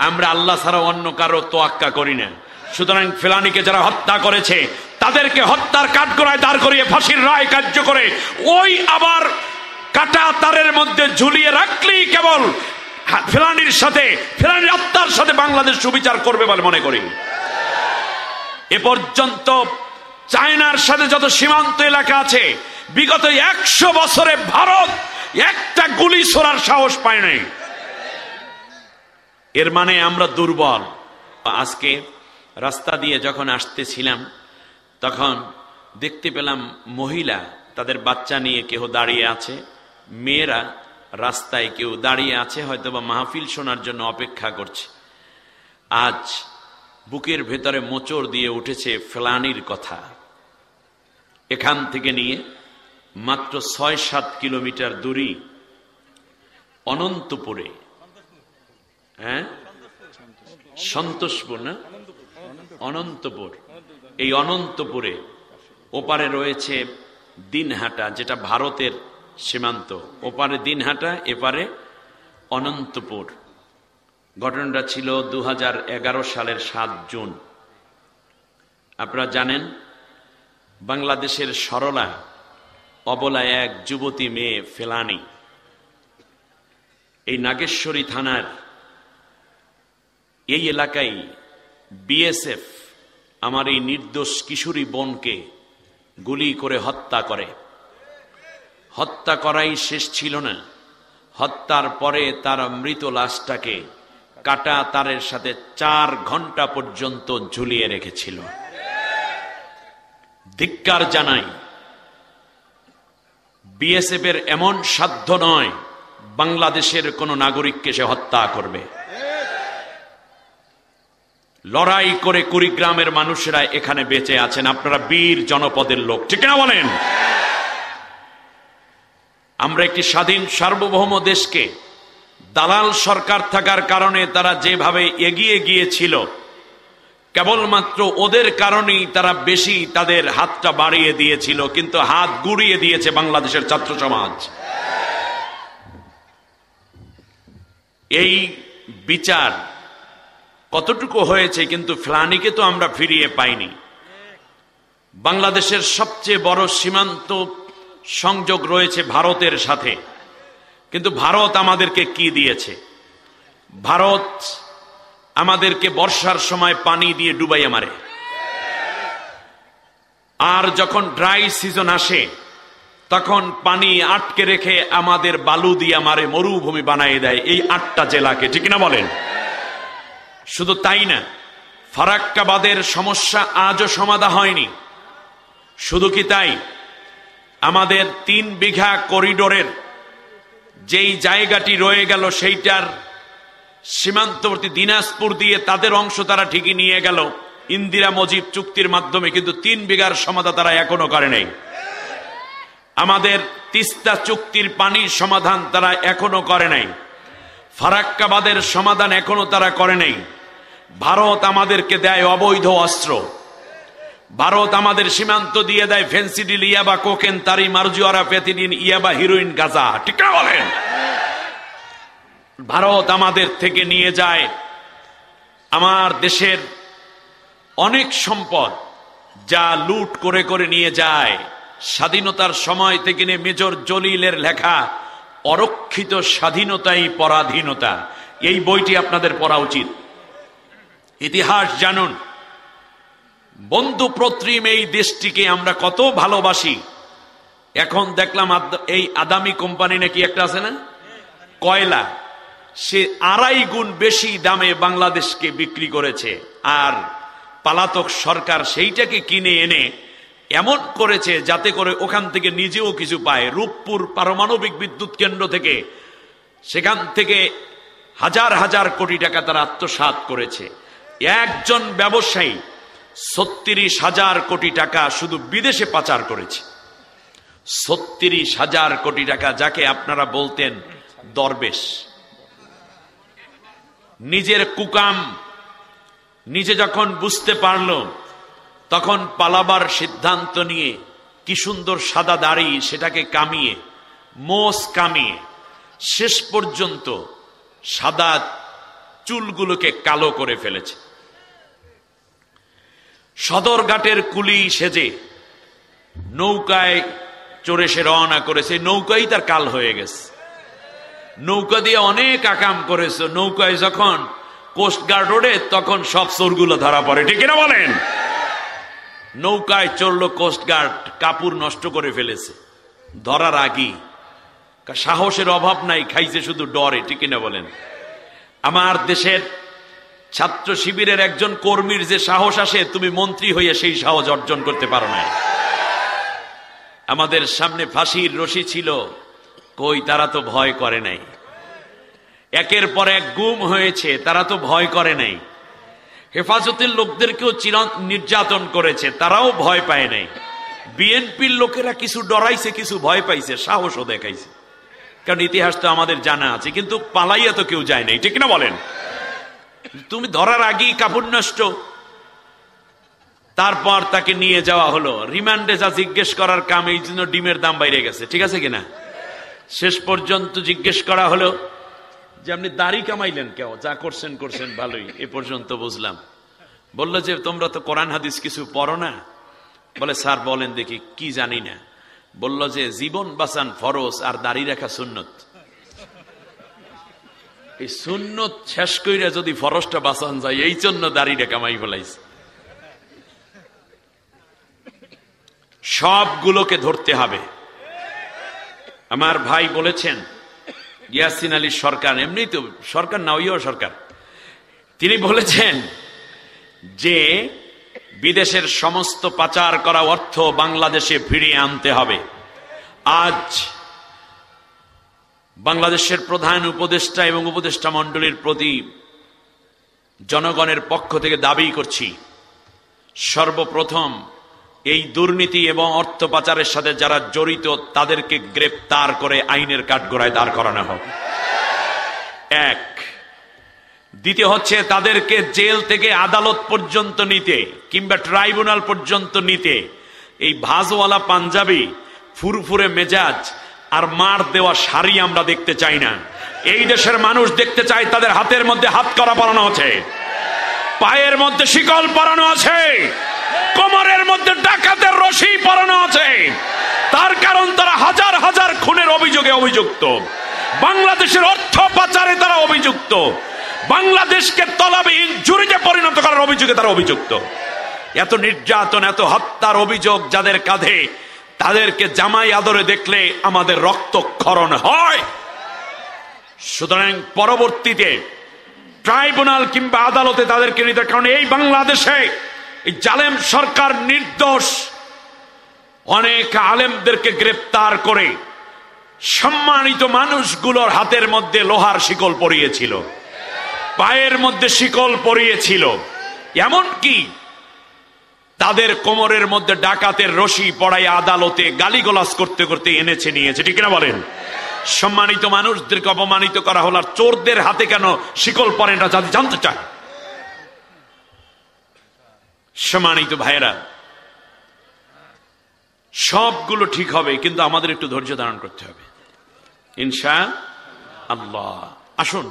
আমরা আল্লাহ ছাড়া অন্য কারো তোয়াক্কা করি না। সুতরাং ফেলানীকে যারা হত্যা করেছে তাদেরকে হত্যার কাঠগড়ায় দাঁড় করিয়ে ফাঁসির রায় কার্য করে ওই আবার কাটা তারের মধ্যে ঝুলিয়ে রাখলেই কেবল ফেলানীর সাথে, ফেলানীর আত্মার সাথে বাংলাদেশ সুবিচার করবে বলে মনে করি। এ পর্যন্ত চায়নার সাথে যত সীমান্ত এলাকা আছে, বিগত 100 বছরে ভারত একটা গুলি ছোড়ার সাহস পায় নাই। এর মানে আমরা দুর্বল। আজকে রাস্তা দিয়ে যখন আসতেছিলাম তখন দেখতে পেলাম মহিলা তাদের বাচ্চা নিয়ে কেউ দাঁড়িয়ে আছে, মেয়েরা রাস্তায় কেউ দাঁড়িয়ে আছে, হয়তোবা মাহফিল শোনার জন্য অপেক্ষা করছে। আজ বুকের ভেতরে মোচড় দিয়ে উঠেছে ফেলানীর কথা। এখান থেকে নিয়ে মাত্র 6-7 কিলোমিটার দূরে অনন্তপুরে, সন্তোষপুর না, অনন্তপুর, এই অনন্তপুরে ওপারে রয়েছে দিনহাটা, যেটা ভারতের সীমান্ত। ওপারে দিনহাটা, এপারে অনন্তপুর। ঘটনাটা ছিল 2011 সালের 7 জুন। আপনারা জানেন বাংলাদেশের সরলা অবলা এক যুবতী মেয়ে ফেলানী এই নাগেশ্বরী থানার এই এলাকায় বিএসএফ আমার এই নির্দোষ কিশোরী বোনকে গুলি করে হত্যা করে। হত্যা করাই শেষ ছিল না, হত্যার পরে তার মৃত লাশটাকে কাটা তারের সাথে 4 ঘন্টা পর্যন্ত ঝুলিয়ে রেখেছিল। ধিক্কার জানাই, বিএসএফ এর এমন সাধ্য নয় বাংলাদেশের কোন নাগরিককে সে হত্যা করবে। লড়াই করে কুড়িগ্রামের মানুষেরা এখানে বেঁচে আছেন। আপনারা বীর জনপদের লোক, ঠিক না বলেন? আমরা একটি স্বাধীন সার্বভৌম দেশকে দালাল সরকার থাকার কারণে তারা যেভাবে এগিয়ে গিয়েছিল, কেবলমাত্র ওদের কারণেই তারা বেশি তাদের হাতটা বাড়িয়ে দিয়েছিল, কিন্তু হাত গুড়িয়ে দিয়েছে বাংলাদেশের ছাত্র সমাজ। এই বিচার কতটুকু হয়েছে, কিন্তু ফেলানীকে তো আমরা ফিরিয়ে পাইনি। বাংলাদেশের সবচেয়ে বড় সীমান্ত সংযোগ রয়েছে ভারতের সাথে, কিন্তু ভারত আমাদেরকে কি দিয়েছে? ভারত আমাদেরকে বর্ষার সময় পানি দিয়ে ডুবাইয়া মারে, আর যখন ড্রাই সিজন আসে তখন পানি আটকে রেখে আমাদের বালু দিয়া মারে, মরুভূমি বানিয়ে দেয় এই 8টা জেলাকে, ঠিক না বলেন? শুধু তাই না, ফারাক্কাবাদের সমস্যা আজও সমাধান হয়নি। শুধু কি তাই, আমাদের 3 বিঘা করিডোরের যেই জায়গাটি রয়ে গেল সেইটার সীমান্তবর্তী দিনাজপুর দিয়ে তাদের অংশ তারা ঠিকই নিয়ে গেল ইন্দিরা মজিব চুক্তির মাধ্যমে, কিন্তু 3 বিঘার সমাধান তারা এখনো করে নাই। আমাদের তিস্তা চুক্তির পানির সমাধান তারা এখনো করে নাই। ফারাক্কাবাদের সমাধান এখনো তারা করে নাই। ভারত আমাদেরকে দেয় অবৈধ অস্ত্র, ভারত আমাদের সীমান্ত দিয়ে দেয় ফেন্সিডিল, ইয়াবা, কোকেন, তারি, মারজুয়ারা, প্যাথিডিন, ইয়াবা, হিরোইন, গাঁজা, ঠিক না বলেন? ভারত আমাদের থেকে নিয়ে যায় আমার দেশের অনেক সম্পদ, যা লুট করে করে নিয়ে যায়। স্বাধীনতার সময় থেকে নিয়ে মেজর জলিলের লেখা অরক্ষিত স্বাধীনতাই পরাধীনতা, এই বইটি আপনাদের পড়া উচিত। ইতিহাস জানুন। বন্ধু প্রতিম এই দেশটিকে আমরা কত ভালোবাসি। এখন দেখলাম এই আদামি কোম্পানি নাকি একটা আছে না, কয়লা, সে 2.5 গুণ বেশি দামে বাংলাদেশকে বিক্রি করেছে, আর পালাতক সরকার সেইটাকে কিনে এনে এমন করেছে যাতে করে ওখান থেকে নিজেও কিছু পায়। রূপপুর পারমাণবিক বিদ্যুৎ কেন্দ্র থেকে, সেখান থেকে হাজার হাজার কোটি টাকা তারা আত্মসাৎ করেছে। একজন ব্যবসায়ী 36,000 কোটি টাকা শুধু বিদেশে পাচার করেছে। 36,000 কোটি টাকা, যাকে আপনারা বলতেন দরবেশ। নিজের কুকাম নিজে যখন বুঝতে পারল, তখন পালাবার সিদ্ধান্ত নিয়ে কি সুন্দর সাদা দাড়ি সেটাকে কামিয়ে, মোষ কামিয়ে, শেষ পর্যন্ত সাদা চুলগুলোকে কালো করে ফেলেছে। সদরঘাটের কুলি সেজে নৌকায় চড়ে সে রওনা করেছে, নৌকাই তার কাল হয়ে গেছে। নৌকা দিয়ে অনেক আকাম করেছে, নৌকায় যখন কোস্টগার্ড ওঠে তখন সব চোরগুলো ধরা পড়ে, ঠিক না বলেন? নৌকায় চড়লো কোস্টগার্ড, কাপড় নষ্ট করে ফেলেছে ধরার আগেই। সাহসের অভাব নাই, খাইছে শুধু ডরে, ঠিক না বলেন? আমার দেশের ছাত্র শিবিরের একজন কর্মীর যে সাহস আসে, তুমি মন্ত্রী হইয়া সেই সাহস অর্জন করতে পারো না। আমাদের সামনে ফাঁসির রশি ছিল, কই তারা তো ভয় করে নাই। একের পর এক গুম হয়েছে, তারা তো ভয় করে নাই। হেফাজতের লোকদেরকেও নির্যাতন করেছে, তারাও ভয় পায় নাই। বিএনপির লোকেরা কিছু ডরাইছে, কিছু ভয় পাইছে, সাহসও দেখাইছে, কারণ ইতিহাস তো আমাদের জানা আছে। কিন্তু পালাইয়া তো কেউ যায় নাই, ঠিক না বলেন? তুমি ধরার আগেই কাপড় নষ্ট। তারপর তাকে নিয়ে যাওয়া হলো রিমান্ডে, যা জিজ্ঞেস করার কাম, এই জন্য ডিমের দাম বাইরে গেছে, ঠিক আছে কিনা? শেষ পর্যন্ত জিজ্ঞেস করা হলো যে আপনি দাড়ি কামাইলেন কেউ? যা করছেন করছেন ভালোই, এ পর্যন্ত বুঝলাম। বললো যে তোমরা তো কোরআন হাদিস কিছু পড়ো না। বলে স্যার বলেন দেখি, কি জানি না। বলল যে জীবন বাঁচান ফরজ আর দাড়ি রাখা সুন্নত। এই সুন্নত শেষ কইরা যদি ফরজটা বাঁচান যায়, এই জন্য দাড়িটা কামাই ফেলাইছে। সবগুলোকে ধরতে হবে। আমার ভাই বলেছেন, ইয়াসিন আলী সরকার, এমনি তো সরকার না, ওইও সরকার, তিনি বলেছেন যে বিদেশের সমস্ত পাচার করা অর্থ বাংলাদেশে ফিরিয়ে আনতে হবে। আজ বাংলাদেশের প্রধান উপদেষ্টা এবং উপদেষ্টা মণ্ডলীর প্রতি জনগণের পক্ষ থেকে দাবি করছি, সর্বপ্রথম এই দুর্নীতি এবং অর্থ পাচারের সাথে যারা জড়িত তাদেরকে গ্রেপ্তার করে আইনের কাঠগড়ায় দাঁড় করানো হোক। এক। দ্বিতীয় হচ্ছে তাদেরকে জেল থেকে আদালত পর্যন্ত নিতে কিংবা ট্রাইব্যুনাল পর্যন্ত নিতে এই ভাজওয়ালা পাঞ্জাবি, ফুরফুরে মেজাজ আর মার দেওয়া শাড়ি আমরা দেখতে চাই না। এই দেশের মানুষ দেখতে চায় তাদের হাতের মধ্যে হাত করা পরানো আছে, পায়ের মধ্যে শিকল পরানো আছে, কোমরের মধ্যে ডাকাতের রশি পরানো আছে। তার কারণ তারা হাজার হাজার খুনের অভিযোগে অভিযুক্ত, বাংলাদেশের অর্থ পাচারে তারা অভিযুক্ত, বাংলাদেশকে তলাবি ইনজুরিতে পরিণত করার অভিযোগে তারা অভিযুক্ত। এত নির্যাতন, এত হত্যার অভিযোগ যাদের কাঁধে, তাদেরকে জামাই আদরে দেখলে আমাদের রক্তক্ষরণ হয়। সুতরাং পরবর্তীতে ট্রাইব্যুনাল কিংবা আদালতে তাদেরকে নিতে, কারণ এই বাংলাদেশে এই জালেম সরকার নির্দোষ অনেক আলেমদেরকে গ্রেপ্তার করে সম্মানিত মানুষগুলোর হাতের মধ্যে লোহার শিকল পরিয়েছিল, পায়ের মধ্যে শিকল পরিয়েছিল, এমনকি তাদের কোমরের মধ্যে ডাকাতের রশি পড়াই আদালতে গালিগালাজ করতে করতে এনেছে নিয়েছে, ঠিক না বলেন? সম্মানিত মানুষদেরকে অপমানিত করা হলো, আর চোরদের হাতে কেন শিকল পরে না জানতে চায়। সম্মানিত ভাইয়েরা, সবগুলো ঠিক হবে, কিন্তু আমাদের একটু ধৈর্য ধারণ করতে হবে ইনশাআল্লাহ। আসুন